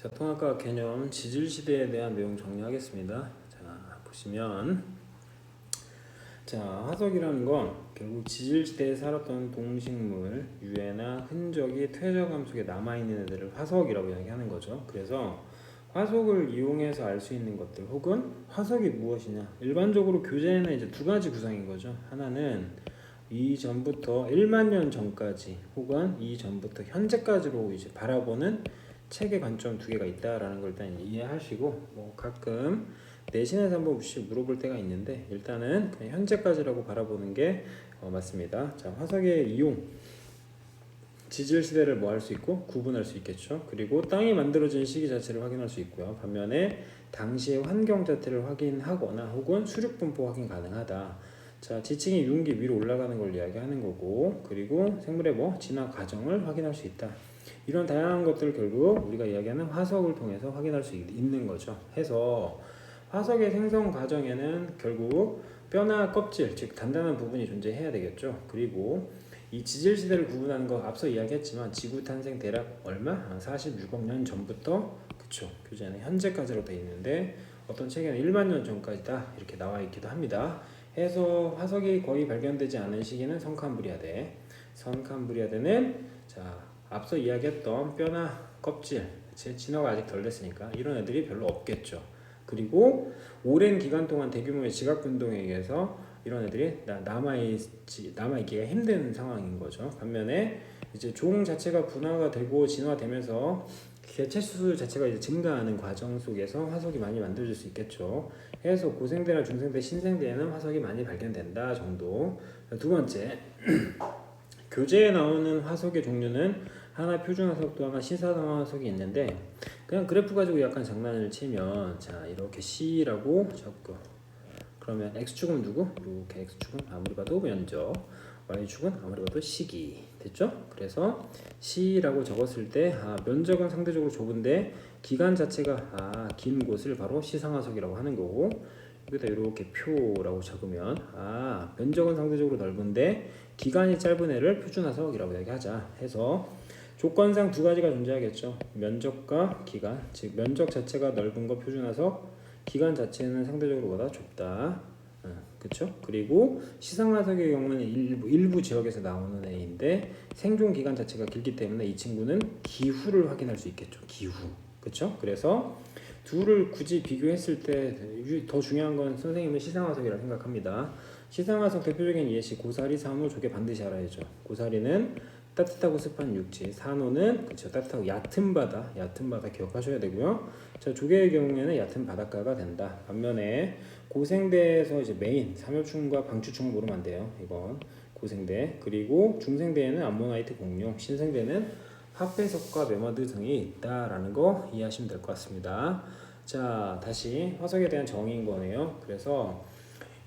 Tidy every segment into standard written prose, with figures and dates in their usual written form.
자, 통합과학 개념 지질시대에 대한 내용 정리하겠습니다. 자, 보시면 자, 화석이라는 건 결국 지질시대에 살았던 동식물, 유해나 흔적이 퇴적암 속에 남아있는 애들을 화석이라고 이야기하는 거죠. 그래서 화석을 이용해서 알 수 있는 것들 혹은 화석이 무엇이냐, 일반적으로 교재에는 이제 두 가지 구성인 거죠. 하나는 이전부터 1만 년 전까지 혹은 이전부터 현재까지로 이제 바라보는 책의 관점 두 개가 있다라는 걸 일단 이해하시고, 뭐 가끔 내신에서 한번 물어볼 때가 있는데 일단은 그냥 현재까지라고 바라보는 게 맞습니다. 자, 화석의 이용, 지질 시대를 뭐 할 수 있고 구분할 수 있겠죠. 그리고 땅이 만들어진 시기 자체를 확인할 수 있고요. 반면에 당시의 환경 자체를 확인하거나 혹은 수륙 분포 확인 가능하다. 자, 지층이 윤기 위로 올라가는 걸 이야기하는 거고, 그리고 생물의 진화 과정을 확인할 수 있다. 이런 다양한 것들을 결국 우리가 이야기하는 화석을 통해서 확인할 수 있는 거죠. 해서 화석의 생성 과정에는 결국 뼈나 껍질, 즉 단단한 부분이 존재해야 되겠죠. 그리고 이 지질 시대를 구분하는 거 앞서 이야기했지만 지구 탄생 대략 얼마? 46억 년 전부터, 그쵸, 교재는 현재까지로 되어 있는데 어떤 책에는 1만 년 전까지다 이렇게 나와 있기도 합니다. 해서 화석이 거의 발견되지 않은 시기는 성캄브리아대. 성캄브리아대는 자, 앞서 이야기했던 뼈나 껍질, 진화가 아직 덜 됐으니까 이런 애들이 별로 없겠죠. 그리고 오랜 기간 동안 대규모의 지각 운동에 의해서 이런 애들이 남아있기가 힘든 상황인 거죠. 반면에 이제 종 자체가 분화가 되고 진화되면서 개체수 자체가 이제 증가하는 과정 속에서 화석이 많이 만들어질 수 있겠죠. 해서 고생대나 중생대, 신생대에는 화석이 많이 발견된다 정도. 두 번째, 교재에 나오는 화석의 종류는 하나 표준 화석도 하나 시사성 화석이 있는데, 그냥 그래프 가지고 약간 장난을 치면 자, 이렇게 C라고 적고, 그러면 X축은 누구? 이렇게 X축은 아무리 봐도 면적, Y축은 아무리 봐도 시기. 됐죠? 그래서 C라고 적었을 때 면적은 상대적으로 좁은데 기간 자체가 긴 곳을 바로 시상화석이라고 하는 거고, 여기다 이렇게 표라고 적으면 면적은 상대적으로 넓은데 기간이 짧은 애를 표준화석이라고 이야기하자 해서 조건상 두 가지가 존재하겠죠. 면적과 기간, 즉 면적 자체가 넓은 거 표준화석, 기간 자체는 상대적으로 보다 좁다. 그쵸? 그리고 시상화석의 경우는 일부 지역에서 나오는 애인데 생존 기간 자체가 길기 때문에 이 친구는 기후를 확인할 수 있겠죠. 기후. 그쵸? 그래서 둘을 굳이 비교했을 때 더 중요한 건 선생님은 시상화석이라고 생각합니다. 시상화석 대표적인 예시 고사리, 산호, 조개 반드시 알아야죠. 고사리는 따뜻하고 습한 육지, 산호는 그쵸, 따뜻하고 얕은 바다 기억하셔야 되고요. 자, 조개의 경우에는 얕은 바닷가가 된다. 반면에 고생대에서 이제 메인 삼엽충과 방추충을 모르면 안 돼요. 이건 고생대. 그리고 중생대에는 암모나이트 공룡, 신생대는 합배석과 메마드 등이 있다라는 거 이해하시면 될 것 같습니다. 자, 다시 화석에 대한 정의인 거네요. 그래서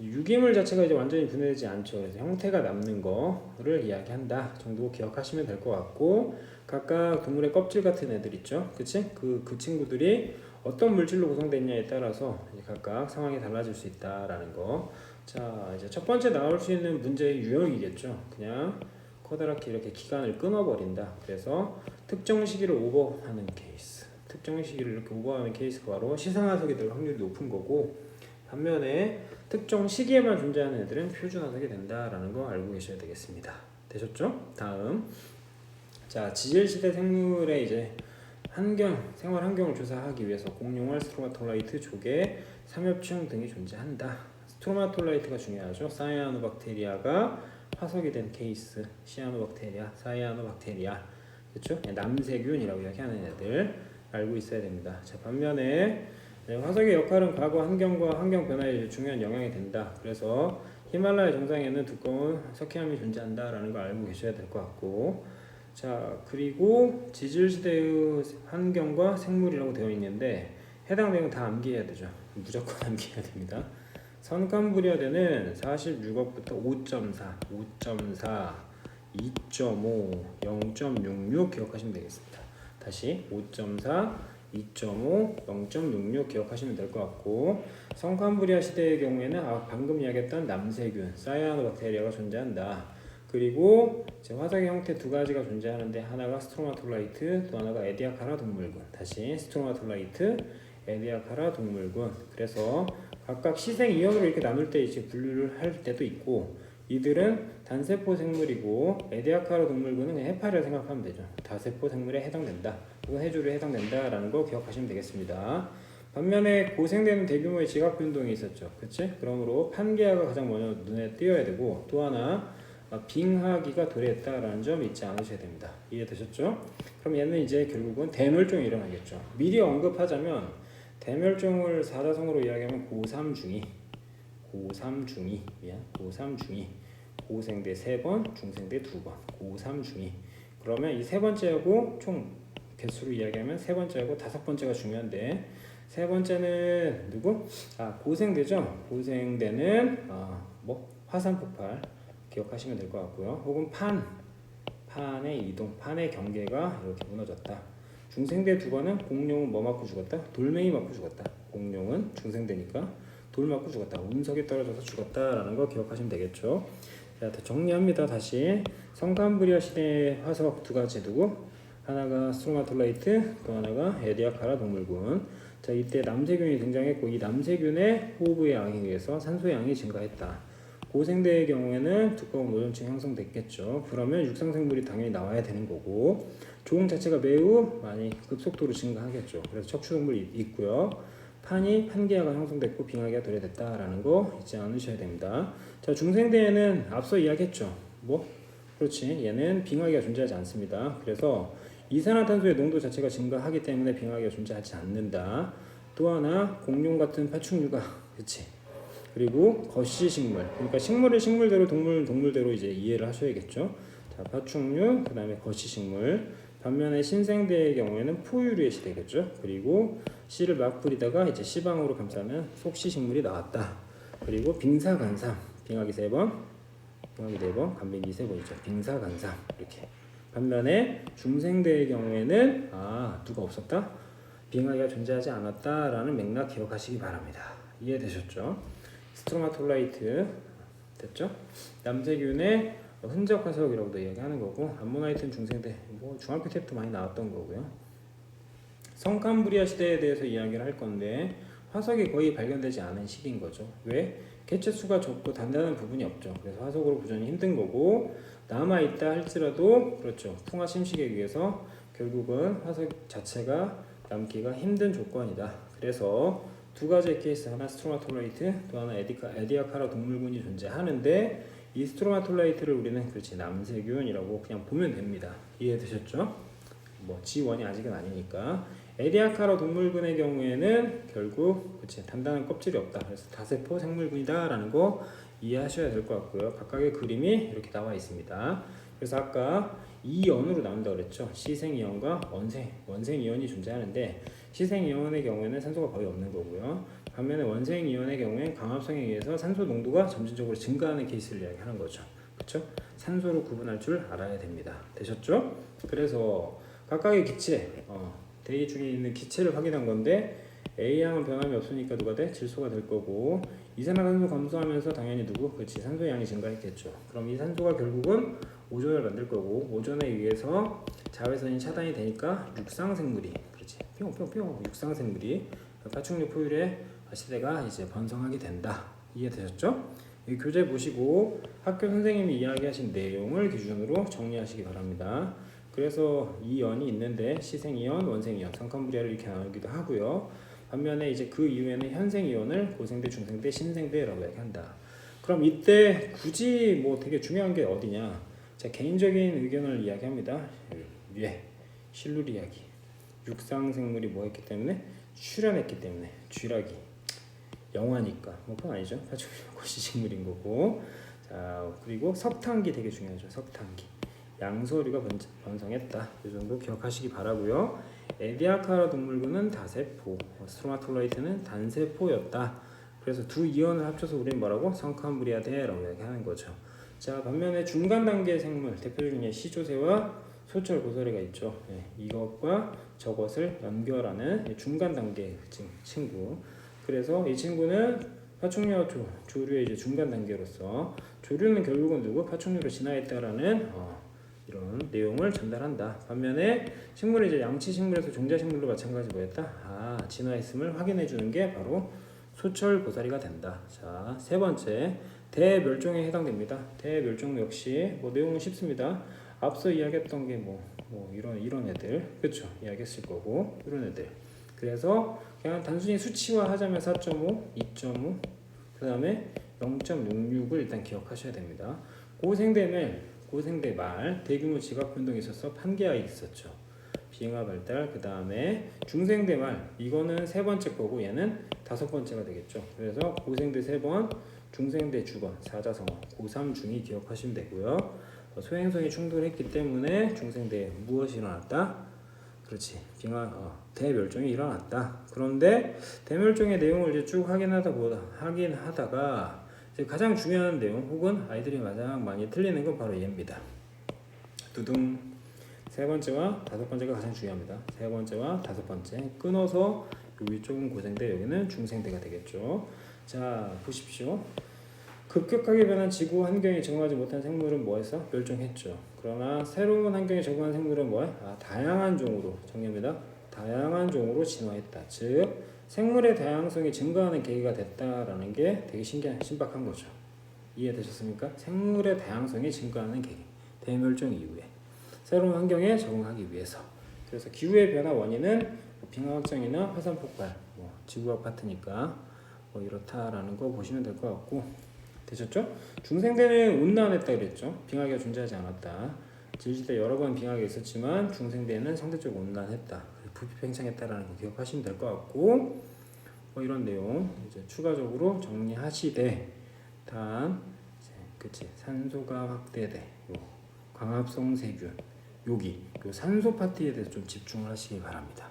유기물 자체가 이제 완전히 분해되지 않죠. 그래서 형태가 남는 거를 이야기한다 정도 기억하시면 될 것 같고, 각각 동물의 껍질 같은 애들 있죠. 그치? 그 친구들이 어떤 물질로 구성되느냐에 따라서 이제 각각 상황이 달라질 수 있다라는 거. 자, 이제 첫 번째 나올 수 있는 문제의 유형이겠죠. 그냥 커다랗게 이렇게 기간을 끊어버린다. 그래서 특정 시기를 오버하는 케이스. 특정 시기를 이렇게 오버하는 케이스가 바로 시상화석이 될 확률이 높은 거고, 반면에 특정 시기에만 존재하는 애들은 표준화석이 된다라는 거 알고 계셔야 되겠습니다. 되셨죠? 다음, 자, 지질시대 생물의 이제 생활 환경을 조사하기 위해서 공룡알, 스트로마톨라이트, 조개, 삼엽충 등이 존재한다. 스트로마톨라이트가 중요하죠. 사이아노박테리아가 화석이 된 케이스, 시아노박테리아, 사이아노박테리아, 그렇죠? 남세균이라고 이야기하는 애들 알고 있어야 됩니다. 자, 반면에 화석의 역할은 과거 환경과 환경 변화에 중요한 영향이 된다. 그래서 히말라야 정상에는 두꺼운 석회암이 존재한다라는 걸 알고 계셔야 될 것 같고, 자, 그리고 지질시대의 환경과 생물이라고 되어 있는데 해당 내용 다 암기해야 되죠. 무조건 암기해야 됩니다. 선캄브리아대는 46억부터 5.4, 2.5, 0.66 기억하시면 되겠습니다. 다시 5.4, 2.5, 0.66 기억하시면 될 것 같고, 성캄브리아 시대의 경우에는 방금 이야기했던 남세균, 사이아노박테리아가 존재한다. 그리고 이제 화석의 형태 두 가지가 존재하는데 하나가 스트로마톨라이트, 또 하나가 에디아카라 동물군. 다시 스트로마톨라이트, 에디아카라 동물군. 그래서 각각 시생 이온으로 이렇게 나눌 때 이제 분류를 할 때도 있고, 이들은 단세포 생물이고 에디아카라 동물군은 그냥 해파리라 생각하면 되죠. 다세포 생물에 해당된다, 혹은 해조류에 해당된다라는 거 기억하시면 되겠습니다. 반면에 고생되는 대규모의 지각 변동이 있었죠. 그치? 그러므로 판게아가 가장 먼저 눈에 띄어야 되고, 또 하나 빙하기가 도래했다라는 점 잊지 않으셔야 됩니다. 이해되셨죠? 그럼 얘는 이제 결국은 대멸종이 일어나겠죠. 미리 언급하자면 대멸종을 사자성어로 이야기하면 고삼중이, 고생대 3번, 중생대 2번, 고삼중이. 그러면 이 세 번째하고 총 개수로 이야기하면 세 번째하고 다섯 번째가 중요한데, 세 번째는 누구? 고생대죠. 고생대는 화산폭발 기억하시면 될 것 같고요. 혹은 판의 이동, 판의 경계가 이렇게 무너졌다. 중생대 2번은 공룡은 뭐 맞고 죽었다? 돌멩이 맞고 죽었다. 공룡은 중생대니까 돌 맞고 죽었다. 운석이 떨어져서 죽었다라는 거 기억하시면 되겠죠. 자, 정리합니다. 다시 성캄브리아 시대의 화석 두 가지 두고, 하나가 스트로마톨라이트, 또 하나가 에디아카라 동물군. 자, 이때 남세균이 등장했고, 이 남세균의 호흡의 양에 의해서 산소의 양이 증가했다. 고생대의 경우에는 두꺼운 오존층이 형성됐겠죠. 그러면 육상생물이 당연히 나와야 되는 거고, 종 자체가 매우 많이 급속도로 증가하겠죠. 그래서 척추동물이 있고요. 판게아가 형성됐고 빙하기가 도래됐다라는 거 잊지 않으셔야 됩니다. 자, 중생대에는 앞서 이야기했죠. 그렇지. 얘는 빙하기가 존재하지 않습니다. 그래서 이산화탄소의 농도 자체가 증가하기 때문에 빙하기가 존재하지 않는다. 또 하나 공룡 같은 파충류가, 그렇지. 그리고 거시식물, 그러니까 식물을 식물대로, 동물 동물대로 이제 이해를 하셔야겠죠. 자, 파충류, 그 다음에 거시식물. 반면에 신생대의 경우에는 포유류의 시대겠죠. 그리고 씨를 막 뿌리다가 이제 씨방으로 감싸면 속시식물이 나왔다. 그리고 빙사간삼, 빙하기 3번, 빙하기 4번, 간빙기 3번이죠. 빙사간삼 이렇게. 반면에 중생대의 경우에는 누가 없었다? 빙하기가 존재하지 않았다라는 맥락 기억하시기 바랍니다. 이해되셨죠? 스트로마톨라이트 됐죠? 남세균의 흔적 화석이라고도 이야기하는 거고, 암모나이트는 중생대, 중학교 때부터 많이 나왔던 거고요. 성캄브리아 시대에 대해서 이야기를 할 건데, 화석이 거의 발견되지 않은 시기인 거죠. 왜? 개체수가 적고 단단한 부분이 없죠. 그래서 화석으로 보존이 힘든 거고, 남아있다 할지라도 그렇죠. 풍화 침식에 의해서 결국은 화석 자체가 남기가 힘든 조건이다. 그래서 두 가지의 케이스, 하나 스트로마톨라이트, 또 하나 에디아카라 동물군이 존재하는데, 이 스트로마톨라이트를 우리는 그렇지 남세균이라고 그냥 보면 됩니다. 이해되셨죠? G1이 아직은 아니니까. 에디아카라 동물군의 경우에는 결국 그렇지 단단한 껍질이 없다. 그래서 다세포 생물군이다라는 거 이해하셔야 될 것 같고요. 각각의 그림이 이렇게 나와 있습니다. 그래서 아까 이온으로 나온다고 그랬죠. 시생이온과 원생이온이 존재하는데, 시생이온의 경우에는 산소가 거의 없는 거고요. 반면에 원생이온의 경우엔 광합성에 의해서 산소 농도가 점진적으로 증가하는 케이스를 이야기하는 거죠. 그렇죠? 산소로 구분할 줄 알아야 됩니다. 되셨죠? 그래서 각각의 기체, 대기 중에 있는 기체를 확인한 건데, A양은 변함이 없으니까 누가 돼? 질소가 될 거고, 이산화탄소 감소하면서 당연히 그렇지 산소의 양이 증가했겠죠. 그럼 이 산소가 결국은 오존을 만들 거고, 오존에 의해서 자외선이 차단이 되니까 육상생물이, 그렇지 뿅뿅뿅 육상생물이 파충류 포유류의 시대가 이제 번성하게 된다. 이해되셨죠? 이 교재 보시고 학교 선생님이 이야기하신 내용을 기준으로 정리하시기 바랍니다. 그래서 이연이 있는데 시생이온, 원생이온, 성캄브리아를 이렇게 나누기도 하고요. 반면에 이제 그 이후에는 현생이온을 고생대, 중생대, 신생대라고 얘기한다. 그럼 이때 굳이 되게 중요한 게 어디냐? 제 개인적인 의견을 이야기합니다. 실룰 이야기. 육상생물이 했기 때문에? 출현했기 때문에. 쥐라기. 영화니까. 그건 아니죠. 파충류 거시식물인 거고. 자, 그리고 석탄기 되게 중요하죠. 석탄기. 양서류가 번성했다. 이 정도 기억하시기 바라고요. 에디아카라 동물군은 다세포, 스트로마톨라이트는 단세포였다. 그래서 두 이온을 합쳐서 우리는 뭐라고? 성캄브리아대라고 이야기하는 거죠. 자, 반면에 중간 단계 생물, 대표적인 시조새와 소철 고사리가 있죠. 이것과 저것을 연결하는 중간 단계 친구. 그래서 이 친구는 파충류와 조류의 이제 중간 단계로서 조류는 결국은 누구? 파충류로 진화했다라는 이런 내용을 전달한다. 반면에 식물은 이제 양치 식물에서 종자 식물로 마찬가지 뭐였다? 진화했음을 확인해 주는 게 바로 소철 고사리가 된다. 자, 세 번째 대멸종에 해당됩니다. 대멸종 역시 뭐 내용은 쉽습니다. 앞서 이야기했던 게 뭐 이런 애들, 그렇죠? 이야기했을 거고 이런 애들. 그래서 그냥 단순히 수치화하자면 4.5, 2.5, 그 다음에 0.66을 일단 기억하셔야 됩니다. 고생대 말 대규모 지각 변동이 있어서 판계하에 있었죠. 빙하 발달, 그 다음에 중생대 말 이거는 세 번째 거고 얘는 다섯 번째가 되겠죠. 그래서 고생대 3번, 중생대 주번, 사자성어, 고3 중이 기억하시면 되고요. 소행성이 충돌했기 때문에 중생대에 무엇이 일어났다? 그렇지, 대멸종이 일어났다. 그런데 대멸종의 내용을 이제 쭉 확인하다가 이제 가장 중요한 내용 혹은 아이들이 가장 많이 틀리는 건 바로 얘입니다. 두둥. 세 번째와 다섯 번째가 가장 중요합니다. 세 번째와 다섯 번째 끊어서 위쪽은 고생대, 여기는 중생대가 되겠죠. 자, 보십시오. 급격하게 변한 지구 환경에 적응하지 못한 생물은 뭐했어? 멸종했죠. 그러나 새로운 환경에 적응한 생물은 뭐야? 다양한 종으로, 정리합니다. 다양한 종으로 진화했다. 즉 생물의 다양성이 증가하는 계기가 됐다라는 게 되게 신박한 거죠. 이해되셨습니까? 생물의 다양성이 증가하는 계기. 대멸종 이후에 새로운 환경에 적응하기 위해서. 그래서 기후의 변화 원인은 빙하 확장이나 화산 폭발, 지구와 같으니까 이렇다라는 거 보시면 될 것 같고, 되셨죠? 중생대는 온난했다 그랬죠. 빙하기가 존재하지 않았다. 지질시대 여러 번 빙하기가 있었지만 중생대는 상대적으로 온난했다. 부피 팽창했다라는 거 기억하시면 될 것 같고, 이런 내용 이제 추가적으로 정리하시되, 다음 그치, 산소가 확대돼, 광합성 세균, 여기 요 산소 파트에 대해서 좀 집중을 하시기 바랍니다.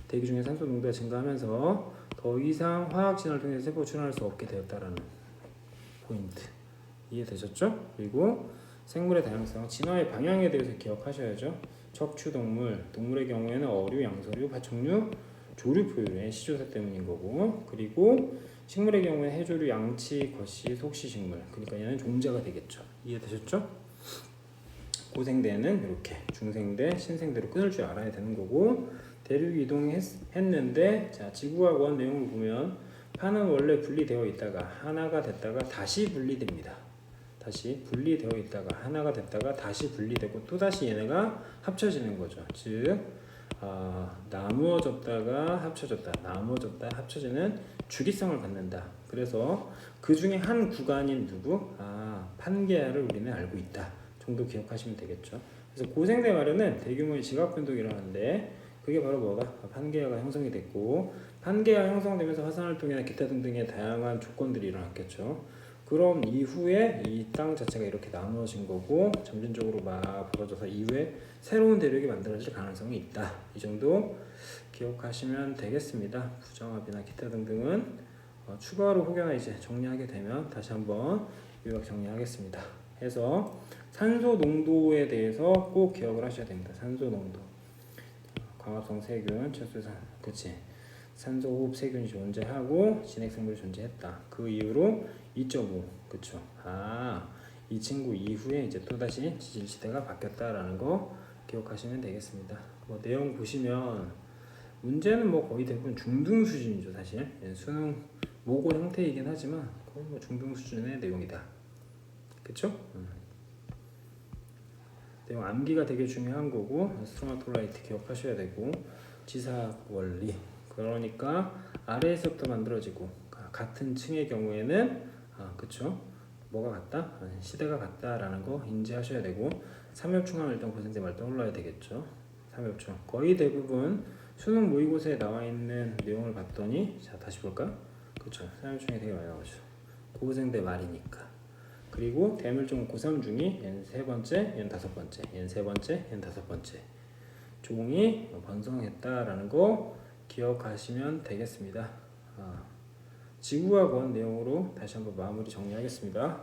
대기 중에 산소 농도가 증가하면서 더 이상 화학 진화를 통해서 세포가 출현할 수 없게 되었다라는 포인트 이해되셨죠? 그리고 생물의 다양성, 진화의 방향에 대해서 기억하셔야죠. 척추동물, 동물의 경우에는 어류, 양서류, 파충류, 조류 포유류의 시조사 때문인 거고, 그리고 식물의 경우에 해조류, 양치, 거시, 속시식물, 그러니까 얘는 종자가 되겠죠. 이해되셨죠? 고생대는 이렇게 중생대, 신생대로 끊을 줄 알아야 되는 거고, 대륙 이동했는데 자, 지구와 원 내용을 보면 판은 원래 분리되어 있다가 하나가 됐다가 다시 분리됩니다. 다시 분리되어 있다가 하나가 됐다가 다시 분리되고 또다시 얘네가 합쳐지는 거죠. 즉 나누어졌다가 합쳐졌다, 나누어졌다 합쳐지는 주기성을 갖는다. 그래서 그 중에 한 구간인 누구? 판게아를 우리는 알고 있다 정도 기억하시면 되겠죠. 그래서 고생대 말에는 대규모의 지각 변동이 일어나는데 그게 바로 뭐가? 판게아가 형성이 됐고, 판게아 형성되면서 화산활동이나 기타 등등의 다양한 조건들이 일어났겠죠. 그럼 이후에 이 땅 자체가 이렇게 나누어진 거고, 점진적으로 막 벌어져서 이후에 새로운 대륙이 만들어질 가능성이 있다. 이 정도 기억하시면 되겠습니다. 부정합이나 기타 등등은 추가로 혹여나 이제 정리하게 되면 다시 한번 요약 정리하겠습니다. 해서 산소 농도에 대해서 꼭 기억을 하셔야 됩니다. 산소 농도. 광합성 세균, 철수산, 그치? 산소호흡 세균이 존재하고 진핵생물이 존재했다. 그 이후로 2.5, 그쵸? 이 친구 이후에 이제 또 다시 지질 시대가 바뀌었다라는 거 기억하시면 되겠습니다. 내용 보시면 문제는 거의 대부분 중등 수준이죠, 사실. 수능 모고 형태이긴 하지만 거의 중등 수준의 내용이다. 그쵸? 내용 암기가 되게 중요한 거고, 스트로마톨라이트 기억하셔야 되고, 지사학 원리, 그러니까 아래에서부터 만들어지고 같은 층의 경우에는 그쵸? 뭐가 같다? 시대가 같다라는 거 인지하셔야 되고, 삼엽충암 일단 고생대 말 떠올라야 되겠죠. 삼엽충 거의 대부분 수능 모의고사에 나와 있는 내용을 봤더니, 자 다시 볼까? 그쵸? 삼엽충이 되게 많이 나오죠. 고생대 말이니까. 그리고 대멸종 고3 중이 얘는 세 번째, 얘는 다섯 번째, 얘는 세 번째, 얘는 다섯 번째 종이 번성했다라는 거 기억하시면 되겠습니다. 지구와 권 내용으로 다시 한번 마무리 정리하겠습니다.